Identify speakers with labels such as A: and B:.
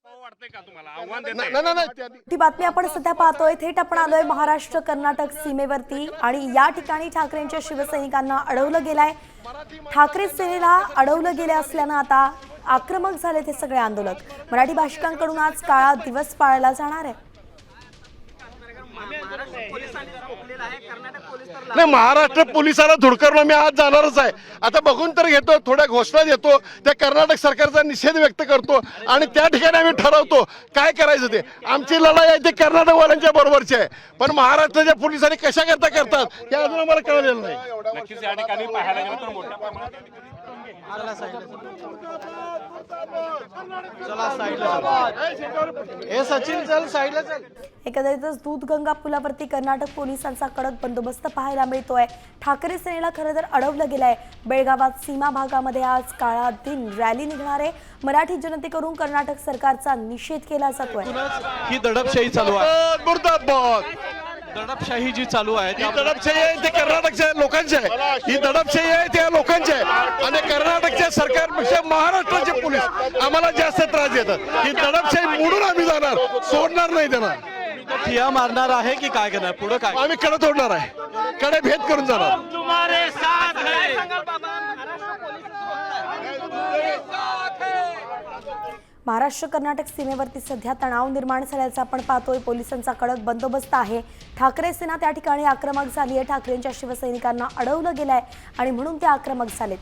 A: वाटतंय का तुम्हाला आव्हान देते?
B: नाही
C: ती बातमी आपण सध्या पाहतोय। थेट आपण आलोय महाराष्ट्र कर्नाटक सीमेवरती आणि या ठिकाणी ठाकरेंच्या शिवसैनिकांना अडवलं गेलंय। ठाकरे सेनेला अडवलं गेले असल्यानं आता आक्रमक झाले ते सगळे आंदोलक। मराठी भाषिकांकडून आज काळा दिवस पाळला जाणार आहे।
B: नाही, महाराष्ट्र पोलिसाला धुडकरला मी आज जाणारच आहे। आता बघून तर घेतो, थोड्या घोषणा देतो, त्या कर्नाटक सरकारचा निषेध व्यक्त करतो आणि त्या ठिकाणी आम्ही ठरवतो काय करायचं ते। आमची लढाई आहे ते कर्नाटकवाल्यांच्या बरोबरची आहे, पण महाराष्ट्राच्या पोलिसांनी कशा करता करतात हे अजून आम्हाला कळलेलं नाही।
A: नक्कीच या ठिकाणी पाहायला गेलं तर मोठ्या प्रमाणात
C: एकंदरीतच दूधगंगा पुलावरती कर्नाटक पोलिसांचा कडक बंदोबस्त पाहायला मिळतोय। ठाकरे सेनेला खरं तर अडवलं गेलंय। बेळगावात सीमा भागामध्ये आज काळा दिन रॅली निघणार आहे। मराठी जनतेकडून कर्नाटक सरकारचा निषेध केला जातोय।
D: ही दडपशाही चालू आहे,
B: मुर्दाबाद।
D: दडपशाही जी चालू आहे
B: ही दडपशाही आहे ते कर्नाटकच्या लोकांची आहे, ही दडपशाही आहे त्या लोकांची आहे आणि कर्नाटकच्या सरकारपेक्षा महाराष्ट्राचे पोलीस आम्हाला जास्त त्रास देतात। ही दडपशाही मोडून आम्ही जाणार, सोडणार नाही त्यांना।
D: ठिया मारणार आहे की काय करणार पुढे काय?
B: आम्ही कडे तोडणार आहे, कडे भेद करून जाणार।
C: महाराष्ट्र कर्नाटक सीमेवरती सध्या तणाव निर्माण झाल्याचं आपण पाहतोय। पोलिसांचा कडक बंदोबस्त आहे। ठाकरे सेना त्या ठिकाणी आक्रमक झाली आहे। ठाकरेंच्या शिवसैनिकांना अडवलं गेलंय आणि म्हणून ते आक्रमक झालेत।